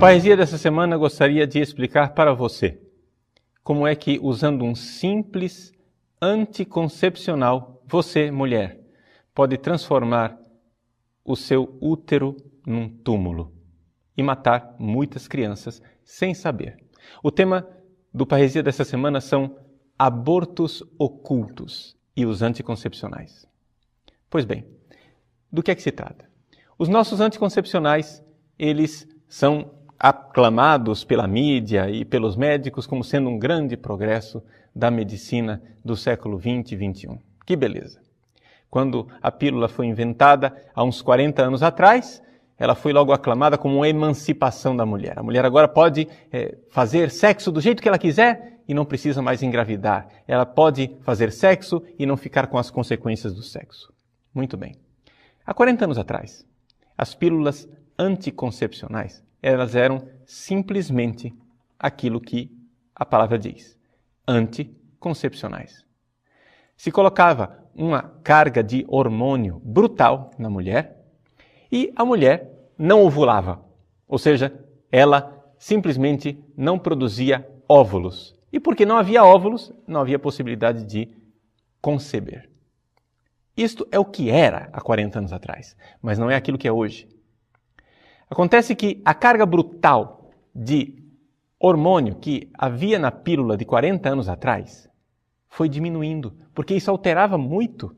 Parresia dessa semana, gostaria de explicar para você como é que, usando um simples anticoncepcional, você, mulher, pode transformar o seu útero num túmulo e matar muitas crianças sem saber. O tema do Parresia dessa semana são abortos ocultos e os anticoncepcionais. Pois bem, do que é que se trata? Os nossos anticoncepcionais, eles são aclamados pela mídia e pelos médicos como sendo um grande progresso da medicina do século 20 e 21. Que beleza! Quando a pílula foi inventada há uns 40 anos atrás, ela foi logo aclamada como uma emancipação da mulher. A mulher agora pode fazer sexo do jeito que ela quiser e não precisa mais engravidar. Ela pode fazer sexo e não ficar com as consequências do sexo. Muito bem. Há 40 anos atrás, as pílulas anticoncepcionais, elas eram simplesmente aquilo que a palavra diz, anticoncepcionais. Se colocava uma carga de hormônio brutal na mulher e a mulher não ovulava, ou seja, ela simplesmente não produzia óvulos. E porque não havia óvulos, não havia possibilidade de conceber. Isto é o que era há 40 anos atrás, mas não é aquilo que é hoje. Acontece que a carga brutal de hormônio que havia na pílula de 40 anos atrás foi diminuindo, porque isso alterava muito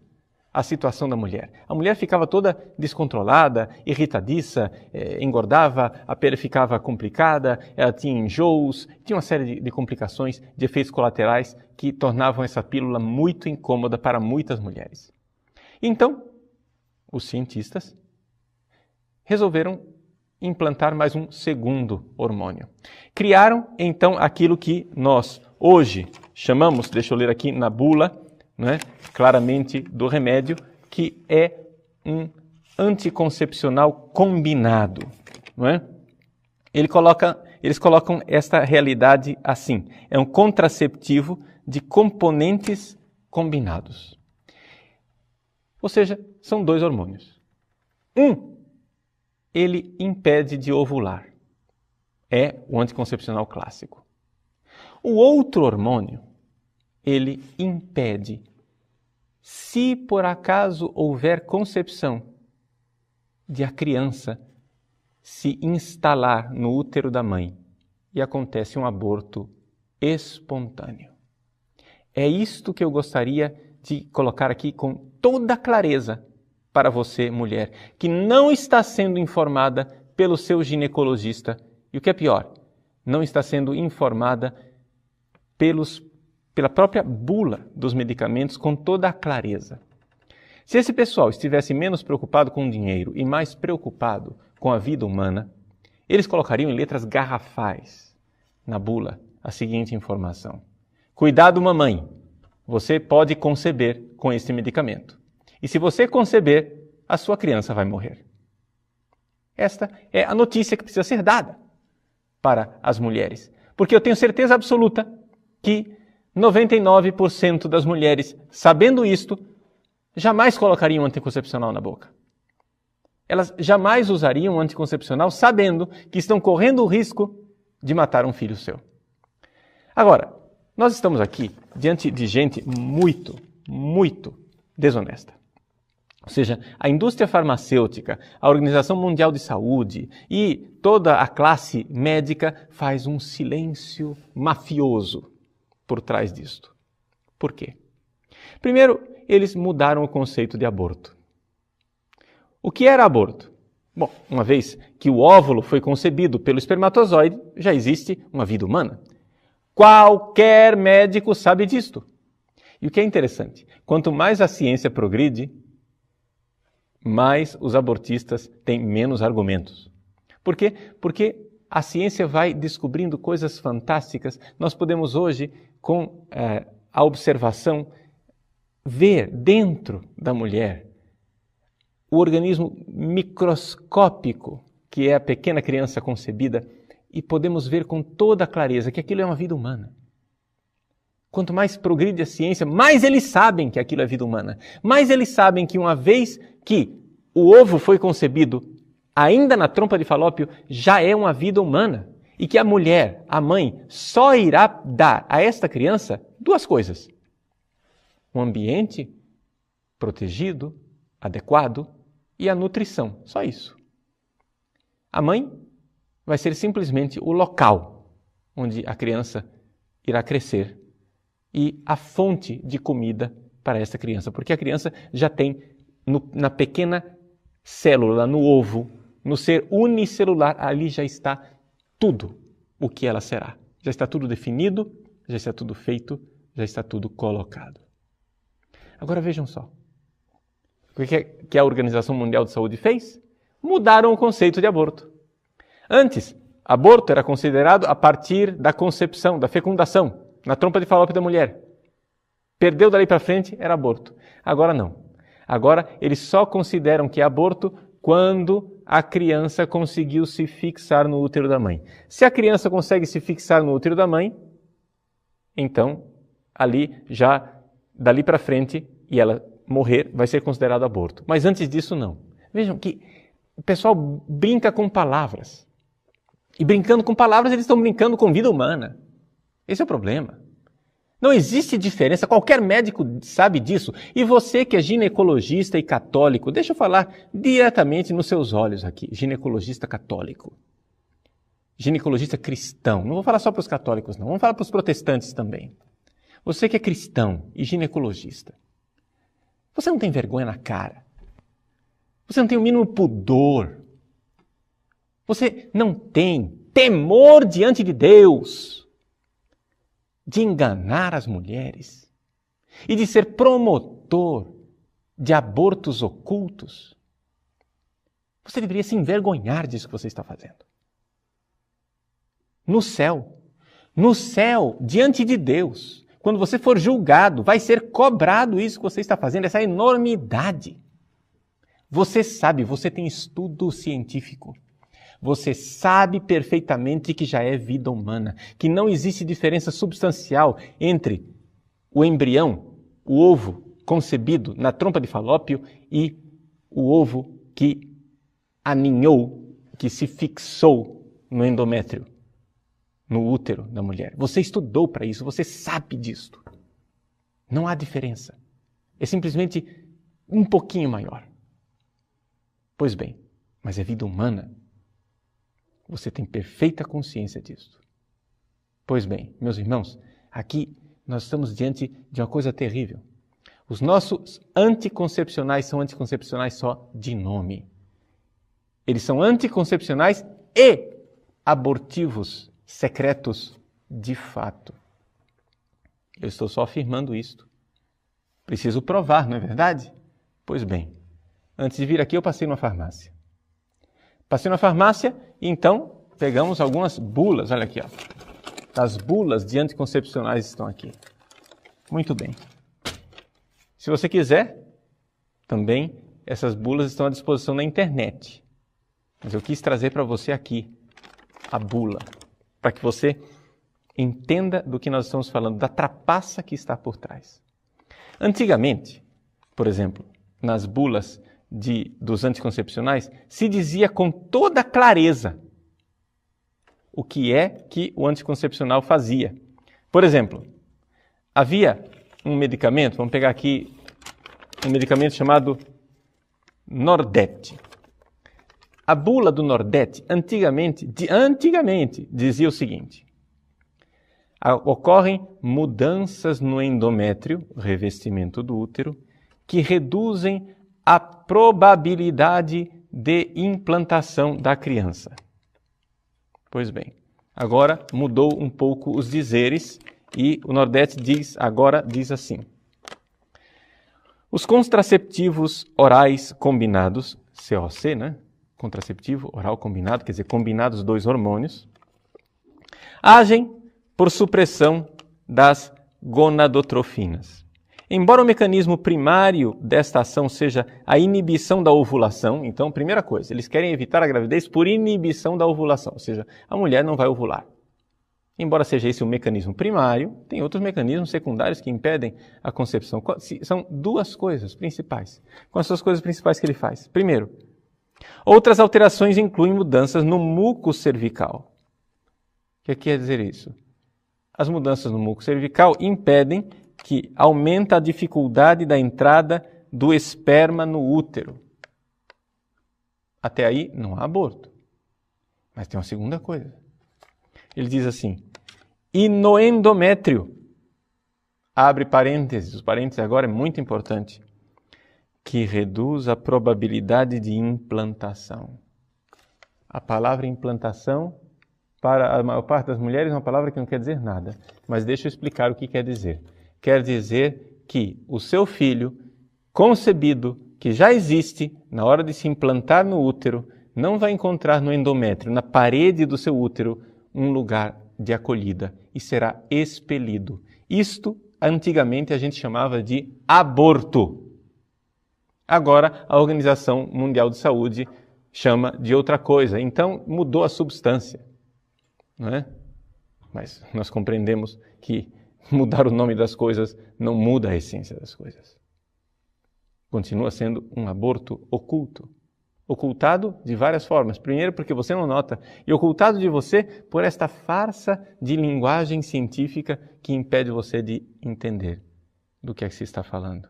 a situação da mulher. A mulher ficava toda descontrolada, irritadiça, engordava, a pele ficava complicada, ela tinha enjoos, tinha uma série de complicações, de efeitos colaterais que tornavam essa pílula muito incômoda para muitas mulheres. Então, os cientistas resolveram implantar mais um segundo hormônio. Criaram, então, aquilo que nós hoje chamamos, deixa eu ler aqui na bula, claramente do remédio, que é um anticoncepcional combinado. Eles colocam esta realidade assim, é um contraceptivo de componentes combinados. Ou seja, são dois hormônios. Ele impede de ovular. É o anticoncepcional clássico. O outro hormônio, ele impede, se por acaso houver concepção, de a criança se instalar no útero da mãe e acontece um aborto espontâneo. É isto que eu gostaria de colocar aqui com toda clareza para você, mulher, que não está sendo informada pelo seu ginecologista e o que é pior, não está sendo informada pela própria bula dos medicamentos com toda a clareza. Se esse pessoal estivesse menos preocupado com o dinheiro e mais preocupado com a vida humana, eles colocariam em letras garrafais na bula a seguinte informação: cuidado, mamãe, você pode conceber com este medicamento. E se você conceber, a sua criança vai morrer. Esta é a notícia que precisa ser dada para as mulheres. Porque eu tenho certeza absoluta que 99% das mulheres, sabendo isto, jamais colocariam um anticoncepcional na boca. Elas jamais usariam um anticoncepcional sabendo que estão correndo o risco de matar um filho seu. Agora, nós estamos aqui diante de gente muito, muito desonesta. Ou seja, a indústria farmacêutica, a Organização Mundial de Saúde e toda a classe médica faz um silêncio mafioso por trás disto. Por quê? Primeiro, eles mudaram o conceito de aborto. O que era aborto? Bom, uma vez que o óvulo foi concebido pelo espermatozoide, já existe uma vida humana. Qualquer médico sabe disto. E o que é interessante, quanto mais a ciência progride, mais os abortistas têm menos argumentos. Por quê? Porque a ciência vai descobrindo coisas fantásticas. Nós podemos hoje, com a observação, ver dentro da mulher o organismo microscópico que é a pequena criança concebida e podemos ver com toda a clareza que aquilo é uma vida humana. Quanto mais progride a ciência, mais eles sabem que aquilo é vida humana. Mais eles sabem que uma vez que o ovo foi concebido, ainda na trompa de Falópio, já é uma vida humana. E que a mulher, a mãe, só irá dar a esta criança duas coisas. Um ambiente protegido, adequado e a nutrição. Só isso. A mãe vai ser simplesmente o local onde a criança irá crescer e a fonte de comida para essa criança. Porque a criança já tem na pequena célula, no ovo, no ser unicelular, ali já está tudo o que ela será. Já está tudo definido, já está tudo feito, já está tudo colocado. Agora vejam só. O que a Organização Mundial de Saúde fez? Mudaram o conceito de aborto. Antes, aborto era considerado a partir da concepção, da fecundação, na trompa de Falópio da mulher. Perdeu dali para frente, era aborto. Agora não. Agora eles só consideram que é aborto quando a criança conseguiu se fixar no útero da mãe. Se a criança consegue se fixar no útero da mãe, então, ali já, dali para frente, e ela morrer, vai ser considerado aborto. Mas antes disso, não. Vejam que o pessoal brinca com palavras. E brincando com palavras, eles estão brincando com vida humana. Esse é o problema. Não existe diferença, qualquer médico sabe disso. E você que é ginecologista e católico, deixa eu falar diretamente nos seus olhos aqui, ginecologista católico. Ginecologista cristão, não vou falar só para os católicos não, vamos falar para os protestantes também. Você que é cristão e ginecologista, você não tem vergonha na cara? Você não tem o mínimo pudor? Você não tem temor diante de Deus de enganar as mulheres e de ser promotor de abortos ocultos? Você deveria se envergonhar disso que você está fazendo. No céu, diante de Deus, quando você for julgado, vai ser cobrado isso que você está fazendo, essa enormidade. Você sabe, você tem estudo científico. Você sabe perfeitamente que já é vida humana, que não existe diferença substancial entre o embrião, o ovo concebido na trompa de Falópio e o ovo que aninhou, que se fixou no endométrio, no útero da mulher. Você estudou para isso, você sabe disto. Não há diferença. É simplesmente um pouquinho maior. Pois bem, mas é vida humana. Você tem perfeita consciência disso. Pois bem, meus irmãos, aqui nós estamos diante de uma coisa terrível. Os nossos anticoncepcionais são anticoncepcionais só de nome. Eles são anticoncepcionais e abortivos secretos de fato. Eu estou só afirmando isto. Preciso provar, não é verdade? Pois bem, antes de vir aqui eu passei numa farmácia. Passei na farmácia e então pegamos algumas bulas, olha aqui, ó. As bulas de anticoncepcionais estão aqui. Muito bem. Se você quiser, também essas bulas estão à disposição na internet. Mas eu quis trazer para você aqui a bula, para que você entenda do que nós estamos falando, da trapaça que está por trás. Antigamente, por exemplo, nas bulas dos anticoncepcionais, se dizia com toda clareza o que é que o anticoncepcional fazia. Por exemplo, havia um medicamento, vamos pegar aqui um medicamento chamado Nordete. A bula do Nordete, antigamente, dizia o seguinte: ocorrem mudanças no endométrio, revestimento do útero, que reduzem a probabilidade de implantação da criança. Pois bem, agora mudou um pouco os dizeres e o Nordeste agora diz assim: os contraceptivos orais combinados, COC, né? Contraceptivo oral combinado, quer dizer, combinados dois hormônios, agem por supressão das gonadotrofinas. Embora o mecanismo primário desta ação seja a inibição da ovulação, então, primeira coisa, eles querem evitar a gravidez por inibição da ovulação, ou seja, a mulher não vai ovular. Embora seja esse o mecanismo primário, tem outros mecanismos secundários que impedem a concepção. São duas coisas principais. Quais são as coisas principais que ele faz? Primeiro, Outras alterações incluem mudanças no muco cervical. O que quer dizer isso? As mudanças no muco cervical impedem que aumenta a dificuldade da entrada do esperma no útero. Até aí não há aborto. Mas tem uma segunda coisa. Ele diz assim, e no endométrio, abre parênteses, os parênteses agora é muito importante, que reduz a probabilidade de implantação. A palavra implantação, para a maior parte das mulheres, é uma palavra que não quer dizer nada, mas deixa eu explicar o que quer dizer. Quer dizer que o seu filho, concebido, que já existe, na hora de se implantar no útero, não vai encontrar no endométrio, na parede do seu útero, um lugar de acolhida e será expelido. Isto, antigamente, a gente chamava de aborto. Agora, a Organização Mundial de Saúde chama de outra coisa. Então, mudou a substância, não é? Mas nós compreendemos que mudar o nome das coisas não muda a essência das coisas. Continua sendo um aborto oculto. Ocultado de várias formas. Primeiro, porque você não nota. E ocultado de você por esta farsa de linguagem científica que impede você de entender do que é que se está falando.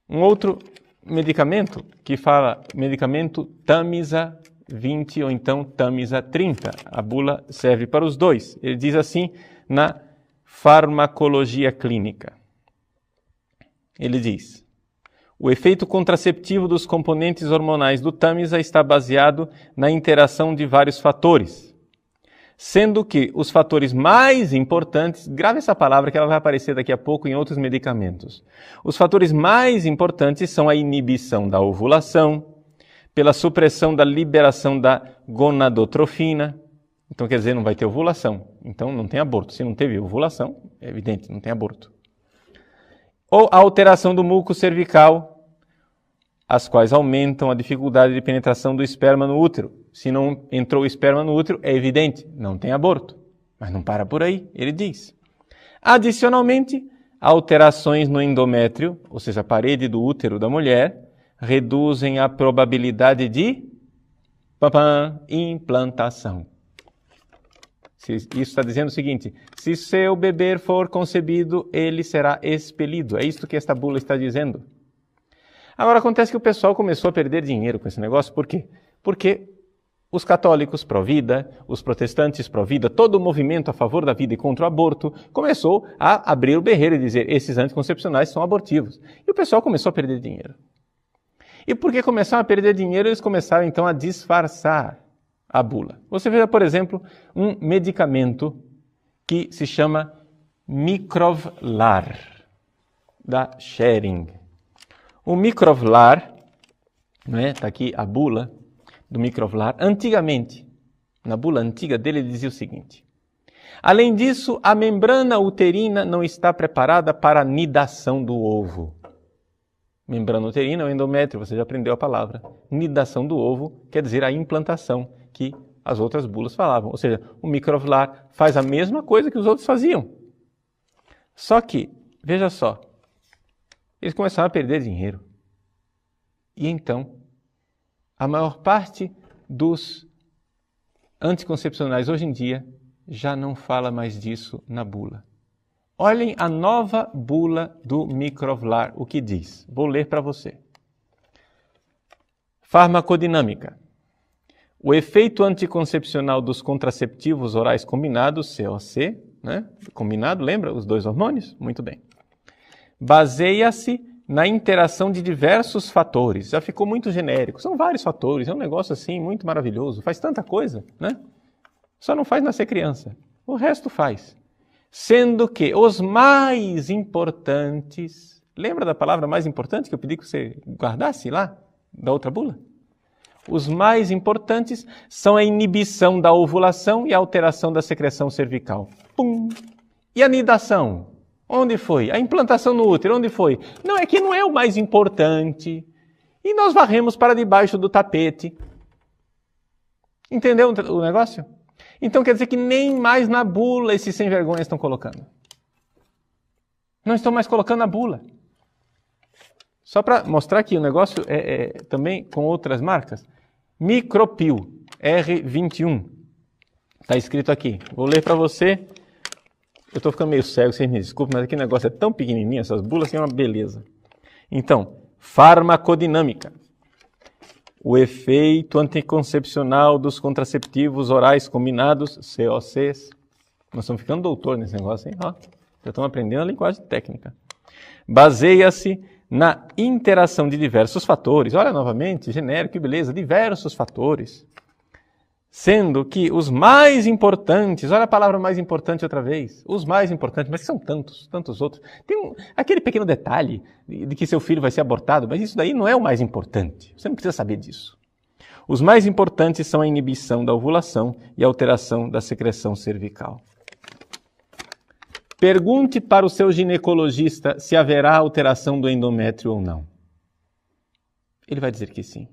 Um outro medicamento que fala medicamento Tamisa 20 ou então Tamisa 30. A bula serve para os dois. Ele diz assim na farmacologia clínica. Ele diz: o efeito contraceptivo dos componentes hormonais do Tamisa está baseado na interação de vários fatores, sendo que os fatores mais importantes, grave essa palavra que ela vai aparecer daqui a pouco em outros medicamentos. Os fatores mais importantes são a inibição da ovulação, pela supressão da liberação da gonadotrofina. Então quer dizer, não vai ter ovulação, então não tem aborto. Se não teve ovulação, é evidente, não tem aborto. Ou a alteração do muco cervical, as quais aumentam a dificuldade de penetração do esperma no útero. Se não entrou o esperma no útero, é evidente, não tem aborto. Mas não para por aí, ele diz. Adicionalmente, alterações no endométrio, ou seja, a parede do útero da mulher, reduzem a probabilidade de implantação. Isso está dizendo o seguinte, se seu bebê for concebido, ele será expelido. É isso que esta bula está dizendo. Agora, acontece que o pessoal começou a perder dinheiro com esse negócio. Por quê? Porque os católicos pró-vida, os protestantes pró-vida, todo o movimento a favor da vida e contra o aborto, começou a abrir o berreiro e dizer, esses anticoncepcionais são abortivos. E o pessoal começou a perder dinheiro. E porque começaram a perder dinheiro, eles começaram então a disfarçar a bula. Você veja, por exemplo, um medicamento que se chama Microvlar, da Schering. O Microvlar, está aqui a bula do Microvlar, antigamente, na bula antiga dele, ele dizia o seguinte: além disso, a membrana uterina não está preparada para a nidação do ovo. Membrana uterina é o endométrio, você já aprendeu a palavra. Nidação do ovo quer dizer a implantação, que as outras bulas falavam. Ou seja, o Microvlar faz a mesma coisa que os outros faziam. Só que, veja só, eles começaram a perder dinheiro. E então, a maior parte dos anticoncepcionais hoje em dia já não fala mais disso na bula. Olhem a nova bula do Microvlar, o que diz. Vou ler para você. Farmacodinâmica. O efeito anticoncepcional dos contraceptivos orais combinados, COC, combinado, lembra? Os dois hormônios? Muito bem. Baseia-se na interação de diversos fatores. Já ficou muito genérico. São vários fatores. É um negócio assim muito maravilhoso. Faz tanta coisa, né? Só não faz nascer criança. O resto faz. Sendo que os mais importantes... Lembra da palavra mais importante que eu pedi que você guardasse lá, da outra bula? Os mais importantes são a inibição da ovulação e a alteração da secreção cervical. Pum! E a nidação? Onde foi? A implantação no útero, onde foi? Não, é que não é o mais importante. E nós varremos para debaixo do tapete. Entendeu o negócio? Então quer dizer que nem mais na bula esses sem vergonha estão colocando. Não estão mais colocando na bula. Só para mostrar que o negócio é também com outras marcas. Micropil R21. Está escrito aqui. Vou ler para você. Eu estou ficando meio cego, vocês me desculpem, mas aqui o negócio é tão pequenininho, essas bulas são uma beleza. Então, farmacodinâmica. O efeito anticoncepcional dos contraceptivos orais combinados, COCs. Nós estamos ficando doutor nesse negócio, hein? Ó, já estamos aprendendo a linguagem técnica. Baseia-se na interação de diversos fatores. Olha novamente, genérico, que beleza, diversos fatores. Sendo que os mais importantes, olha a palavra mais importante outra vez, os mais importantes, mas são tantos outros. Tem aquele pequeno detalhe de que seu filho vai ser abortado, mas isso daí não é o mais importante. Você não precisa saber disso. Os mais importantes são a inibição da ovulação e a alteração da secreção cervical. Pergunte para o seu ginecologista se haverá alteração do endométrio ou não. Ele vai dizer que sim.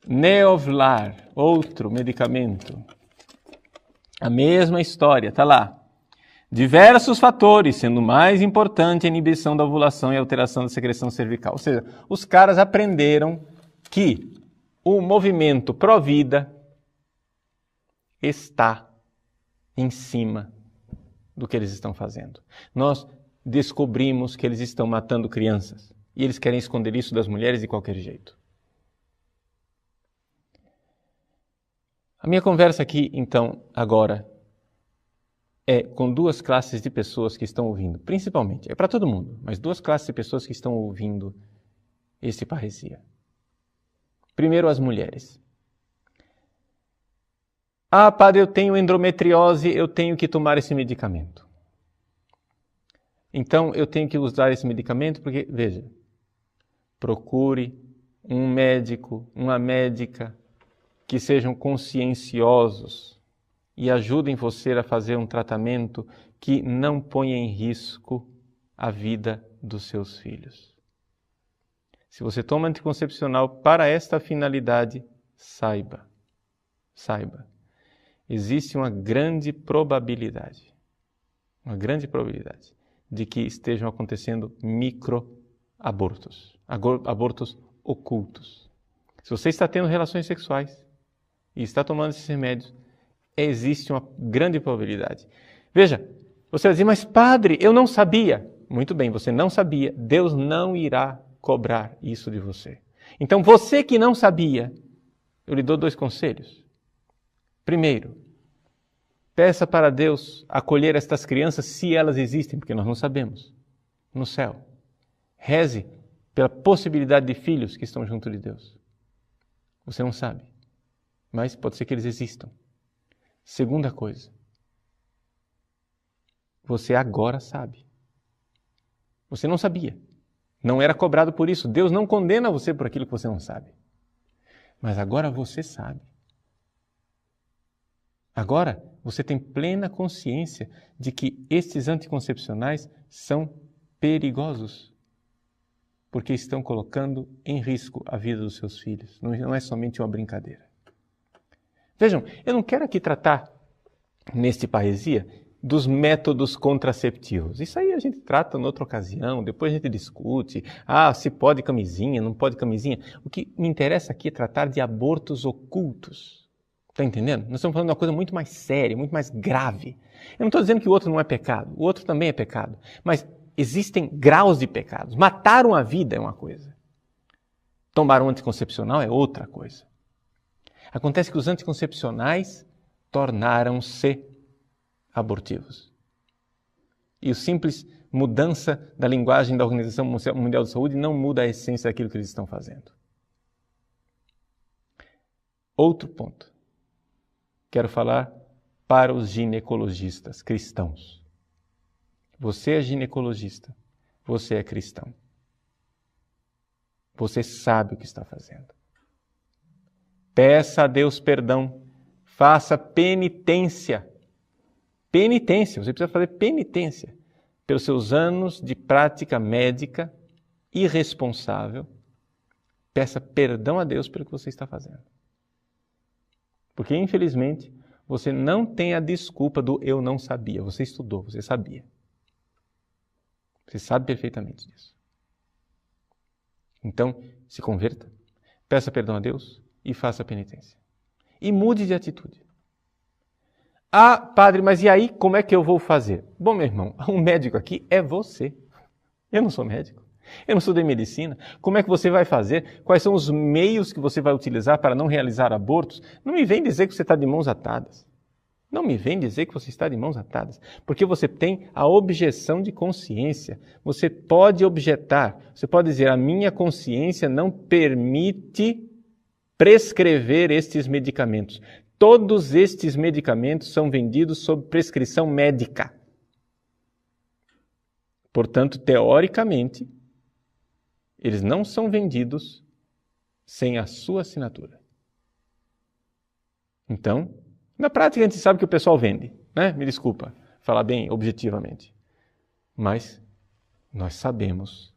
Neovlar, outro medicamento. A mesma história, está lá. Diversos fatores, sendo mais importante a inibição da ovulação e a alteração da secreção cervical. Ou seja, os caras aprenderam que o movimento pró-vida está em cima do que eles estão fazendo. Nós descobrimos que eles estão matando crianças e eles querem esconder isso das mulheres de qualquer jeito. A minha conversa aqui, então, agora, é com duas classes de pessoas que estão ouvindo, principalmente, é para todo mundo, mas duas classes de pessoas que estão ouvindo esse parresia. Primeiro, as mulheres. Ah, padre, eu tenho endometriose, eu tenho que tomar esse medicamento. Então, eu tenho que usar esse medicamento porque, veja, procure um médico, uma médica que sejam conscienciosos e ajudem você a fazer um tratamento que não ponha em risco a vida dos seus filhos. Se você toma anticoncepcional para esta finalidade, saiba, existe uma grande probabilidade de que estejam acontecendo microabortos, abortos ocultos. Se você está tendo relações sexuais e está tomando esses remédios, existe uma grande probabilidade. Veja, você vai dizer, mas padre, eu não sabia. Muito bem, você não sabia, Deus não irá cobrar isso de você. Então, você que não sabia, eu lhe dou 2 conselhos. Primeiro, peça para Deus acolher estas crianças se elas existem, porque nós não sabemos, no céu. Reze pela possibilidade de filhos que estão junto de Deus. Você não sabe, mas pode ser que eles existam. Segunda coisa, você agora sabe. Você não sabia, não era cobrado por isso. Deus não condena você por aquilo que você não sabe. Mas agora você sabe. Agora você tem plena consciência de que estes anticoncepcionais são perigosos, porque estão colocando em risco a vida dos seus filhos. Não é somente uma brincadeira. Vejam, eu não quero aqui tratar, neste parresia, dos métodos contraceptivos. Isso aí a gente trata em outra ocasião, depois a gente discute. Se pode camisinha, não pode camisinha. O que me interessa aqui é tratar de abortos ocultos. Está entendendo? Nós estamos falando de uma coisa muito mais séria, muito mais grave. Eu não estou dizendo que o outro não é pecado. O outro também é pecado. Mas existem graus de pecados. Matar uma vida é uma coisa. Tomar um anticoncepcional é outra coisa. Acontece que os anticoncepcionais tornaram-se abortivos. E a simples mudança da linguagem da Organização Mundial de Saúde não muda a essência daquilo que eles estão fazendo. Outro ponto. Quero falar para os ginecologistas cristãos. Você é ginecologista, você é cristão. Você sabe o que está fazendo. Peça a Deus perdão, faça penitência. Penitência, você precisa fazer penitência pelos seus anos de prática médica irresponsável. Peça perdão a Deus pelo que você está fazendo. Porque, infelizmente, você não tem a desculpa do eu não sabia. Você estudou, você sabia. Você sabe perfeitamente disso. Então, se converta, peça perdão a Deus e faça a penitência. E mude de atitude. Ah, padre, mas e aí, como é que eu vou fazer? Bom, meu irmão, o médico aqui é você. Eu não sou médico. Eu não sou de medicina. Como é que você vai fazer? Quais são os meios que você vai utilizar para não realizar abortos? Não me vem dizer que você está de mãos atadas. Não me vem dizer que você está de mãos atadas. Porque você tem a objeção de consciência. Você pode objetar. Você pode dizer, a minha consciência não permite prescrever estes medicamentos. Todos estes medicamentos são vendidos sob prescrição médica. Portanto, teoricamente, eles não são vendidos sem a sua assinatura. Então, na prática a gente sabe que o pessoal vende, né? Me desculpa falar bem objetivamente. Mas nós sabemos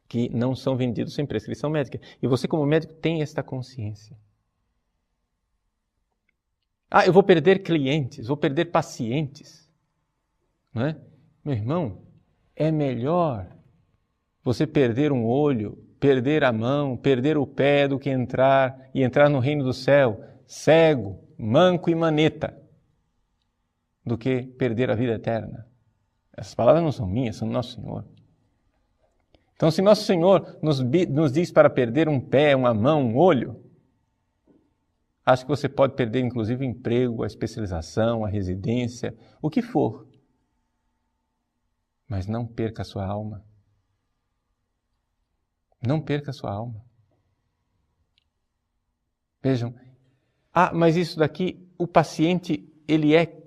que não são vendidos sem prescrição médica. E você, como médico, tem esta consciência. Ah, eu vou perder clientes, vou perder pacientes. Não é? Meu irmão, é melhor você perder um olho, perder a mão, perder o pé do que entrar no reino do céu, cego, manco e maneta, do que perder a vida eterna. Essas palavras não são minhas, são do nosso Senhor. Então, se nosso Senhor nos diz para perder um pé, uma mão, um olho, acho que você pode perder inclusive o emprego, a especialização, a residência, o que for. Mas não perca a sua alma. Não perca a sua alma. Vejam, mas isso daqui, o paciente, ele é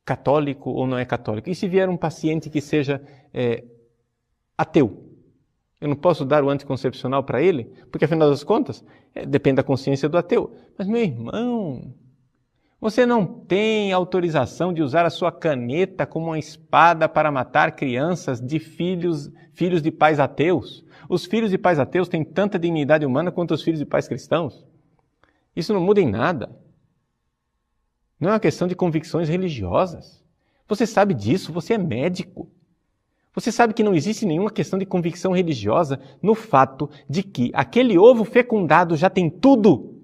católico ou não é católico? E se vier um paciente que seja ateu? Eu não posso dar o anticoncepcional para ele? Porque, afinal das contas, depende da consciência do ateu. Mas, meu irmão, você não tem autorização de usar a sua caneta como uma espada para matar crianças de filhos de pais ateus. Os filhos de pais ateus têm tanta dignidade humana quanto os filhos de pais cristãos. Isso não muda em nada. Não é uma questão de convicções religiosas. Você sabe disso, você é médico. Você sabe que não existe nenhuma questão de convicção religiosa no fato de que aquele ovo fecundado já tem tudo,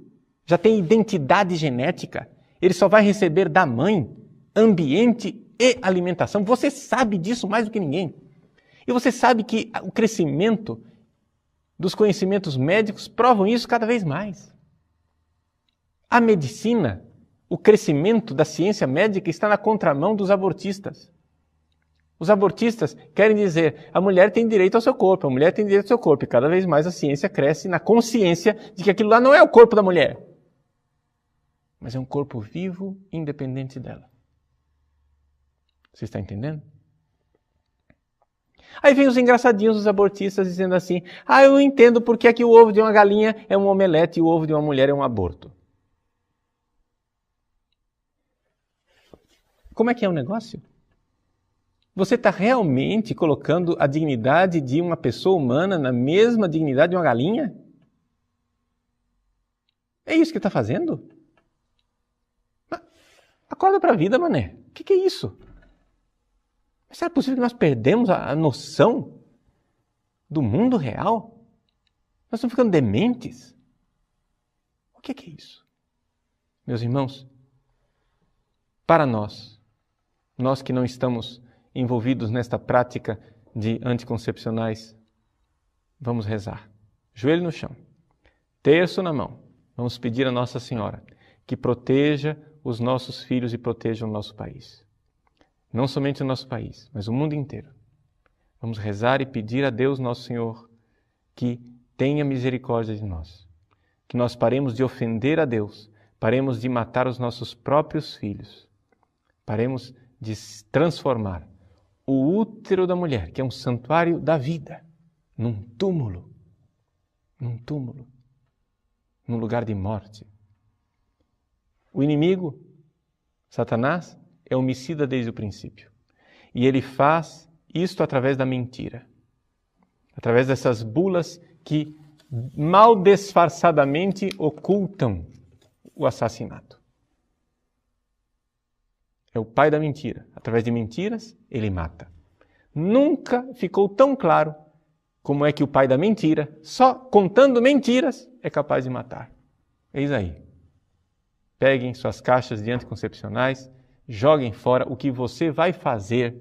já tem identidade genética. Ele só vai receber da mãe ambiente e alimentação. Você sabe disso mais do que ninguém. E você sabe que o crescimento dos conhecimentos médicos provam isso cada vez mais. A medicina, o crescimento da ciência médica está na contramão dos abortistas. Os abortistas querem dizer, a mulher tem direito ao seu corpo, a mulher tem direito ao seu corpo. E cada vez mais a ciência cresce na consciência de que aquilo lá não é o corpo da mulher, mas é um corpo vivo, independente dela. Você está entendendo? Aí vem os engraçadinhos dos abortistas dizendo assim, eu entendo porque é que o ovo de uma galinha é um omelete e o ovo de uma mulher é um aborto. Como é que é o negócio? Você está realmente colocando a dignidade de uma pessoa humana na mesma dignidade de uma galinha? É isso que está fazendo? Acorda para a vida, mané. O que é isso? Será possível que nós perdemos a noção do mundo real? Nós estamos ficando dementes? O que é isso? Meus irmãos, para nós que não estamos envolvidos nesta prática de anticoncepcionais, vamos rezar. Joelho no chão, terço na mão. Vamos pedir a Nossa Senhora que proteja os nossos filhos e proteja o nosso país. Não somente o nosso país, mas o mundo inteiro. Vamos rezar e pedir a Deus, nosso Senhor, que tenha misericórdia de nós. Que nós paremos de ofender a Deus, paremos de matar os nossos próprios filhos, paremos de transformar o útero da mulher, que é um santuário da vida, num túmulo, num lugar de morte. O inimigo, Satanás, é homicida desde o princípio. E ele faz isto através da mentira. Através dessas bulas que mal disfarçadamente ocultam o assassinato. É o pai da mentira. Através de mentiras, ele mata. Nunca ficou tão claro como é que o pai da mentira, só contando mentiras, é capaz de matar. Eis aí. Peguem suas caixas de anticoncepcionais, joguem fora. O que você vai fazer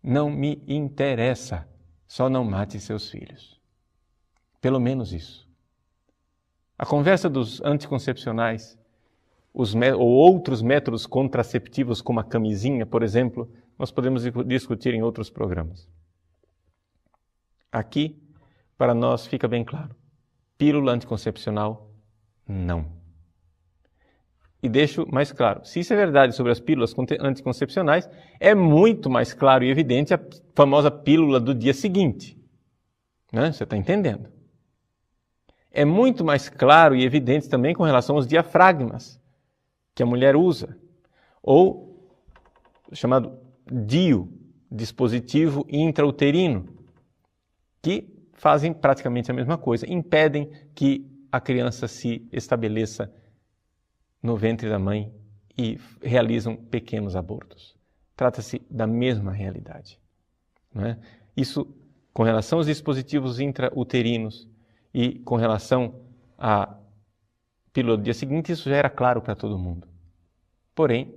não me interessa. Só não mate seus filhos. Pelo menos isso. A conversa dos anticoncepcionais, ou outros métodos contraceptivos, como a camisinha, por exemplo, nós podemos discutir em outros programas. Aqui, para nós, fica bem claro. Pílula anticoncepcional, não. E deixo mais claro, se isso é verdade sobre as pílulas anticoncepcionais, é muito mais claro e evidente a famosa pílula do dia seguinte. Né? Você está entendendo? É muito mais claro e evidente também com relação aos diafragmas que a mulher usa, ou chamado DIU, dispositivo intrauterino, que fazem praticamente a mesma coisa, impedem que a criança se estabeleça no ventre da mãe e realizam pequenos abortos. Trata-se da mesma realidade. Não é? Isso com relação aos dispositivos intrauterinos e com relação à pílula do dia seguinte, isso já era claro para todo mundo. Porém,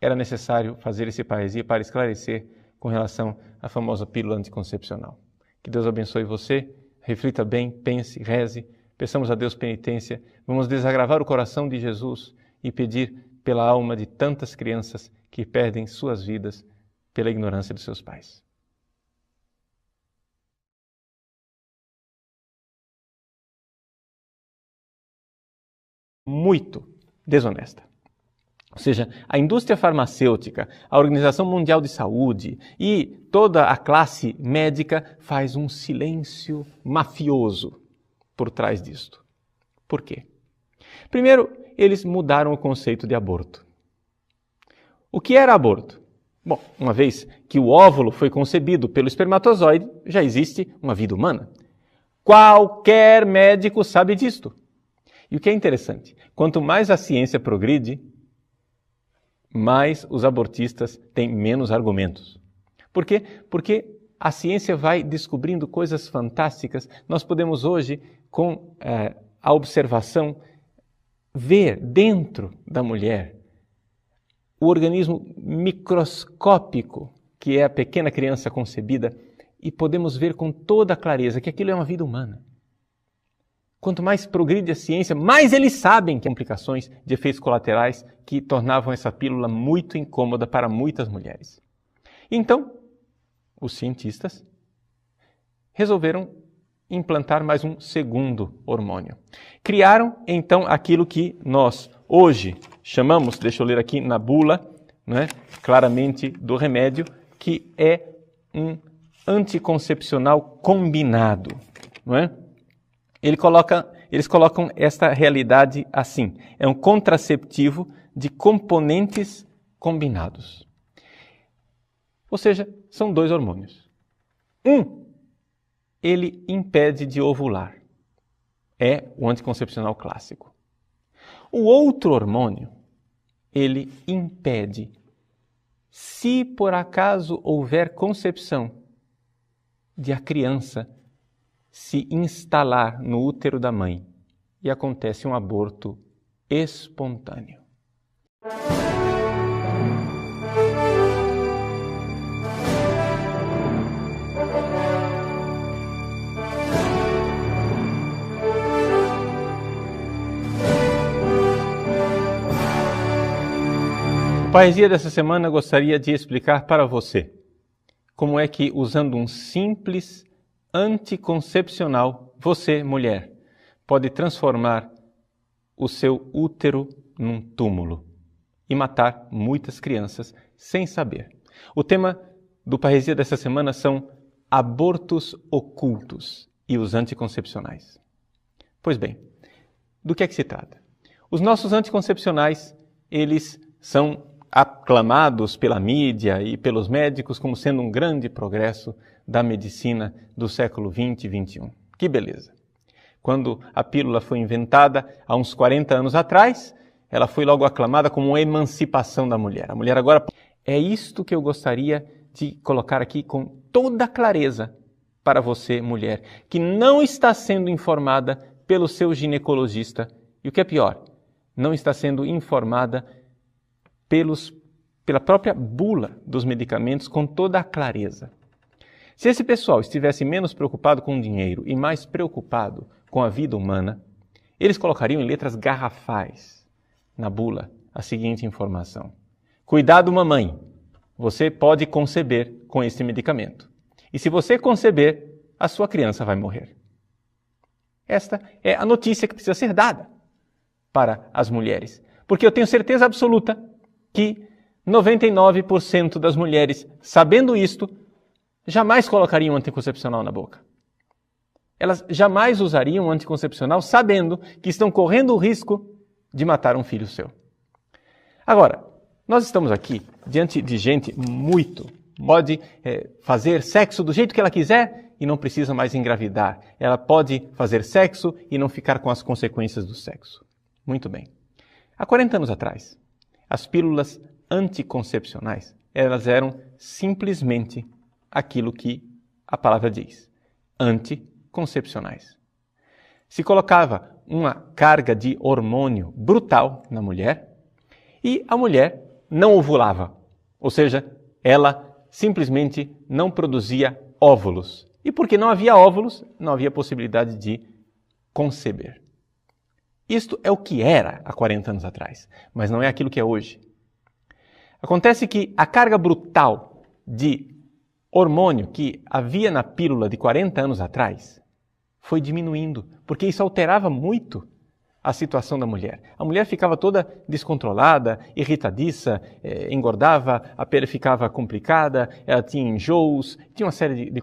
era necessário fazer esse parresia para esclarecer com relação à famosa pílula anticoncepcional. Que Deus abençoe você, reflita bem, pense, reze, peçamos a Deus penitência, vamos desagravar o coração de Jesus e pedir pela alma de tantas crianças que perdem suas vidas pela ignorância dos seus pais. Muito desonesta. Ou seja, a indústria farmacêutica, a Organização Mundial de Saúde e toda a classe médica faz um silêncio mafioso por trás disto. Por quê? Primeiro, eles mudaram o conceito de aborto. O que era aborto? Bom, uma vez que o óvulo foi concebido pelo espermatozoide, já existe uma vida humana. Qualquer médico sabe disto. E o que é interessante, quanto mais a ciência progride, mais os abortistas têm menos argumentos. Por quê? Porque a ciência vai descobrindo coisas fantásticas. Nós podemos hoje, com a observação, ver dentro da mulher o organismo microscópico que é a pequena criança concebida e podemos ver com toda a clareza que aquilo é uma vida humana. Quanto mais progride a ciência, mais eles sabem que há complicações de efeitos colaterais que tornavam essa pílula muito incômoda para muitas mulheres. Então, os cientistas resolveram implantar mais um segundo hormônio. Criaram, então, aquilo que nós hoje chamamos, deixa eu ler aqui na bula, né, claramente do remédio, que é um anticoncepcional combinado, não é? Eles colocam esta realidade assim, é um contraceptivo de componentes combinados. Ou seja, são dois hormônios. Ele impede de ovular, é o anticoncepcional clássico. O outro hormônio, ele impede, se por acaso houver concepção, de a criança se instalar no útero da mãe e acontece um aborto espontâneo. A poesia dessa semana gostaria de explicar para você como é que, usando um simples anticoncepcional, você, mulher, pode transformar o seu útero num túmulo e matar muitas crianças sem saber. O tema do Parresia dessa semana são abortos ocultos e os anticoncepcionais. Pois bem, do que é que se trata? Os nossos anticoncepcionais, eles são aclamados pela mídia e pelos médicos como sendo um grande progresso da medicina do século 20 e 21. Que beleza! Quando a pílula foi inventada há uns 40 anos atrás, ela foi logo aclamada como uma emancipação da mulher. A mulher agora É isto que eu gostaria de colocar aqui com toda clareza para você, mulher, que não está sendo informada pelo seu ginecologista e o que é pior, não está sendo informada pela própria bula dos medicamentos com toda a clareza. Se esse pessoal estivesse menos preocupado com o dinheiro e mais preocupado com a vida humana, eles colocariam em letras garrafais na bula a seguinte informação: cuidado, mamãe, você pode conceber com esse medicamento. E se você conceber, a sua criança vai morrer. Esta é a notícia que precisa ser dada para as mulheres. Porque eu tenho certeza absoluta que 99% das mulheres, sabendo isto, jamais colocariam anticoncepcional na boca. Elas jamais usariam um anticoncepcional sabendo que estão correndo o risco de matar um filho seu. Agora, nós estamos aqui diante de gente pode fazer sexo do jeito que ela quiser e não precisa mais engravidar. Ela pode fazer sexo e não ficar com as consequências do sexo. Muito bem. Há 40 anos atrás, as pílulas anticoncepcionais, elas eram simplesmente aquilo que a palavra diz, anticoncepcionais. Se colocava uma carga de hormônio brutal na mulher e a mulher não ovulava, ou seja, ela simplesmente não produzia óvulos. E porque não havia óvulos, não havia possibilidade de conceber. Isto é o que era há 40 anos atrás, mas não é aquilo que é hoje. Acontece que a carga brutal de hormônio que havia na pílula de 40 anos atrás foi diminuindo, porque isso alterava muito a situação da mulher. A mulher ficava toda descontrolada, irritadiça, engordava, a pele ficava complicada, ela tinha enjoos, tinha uma série de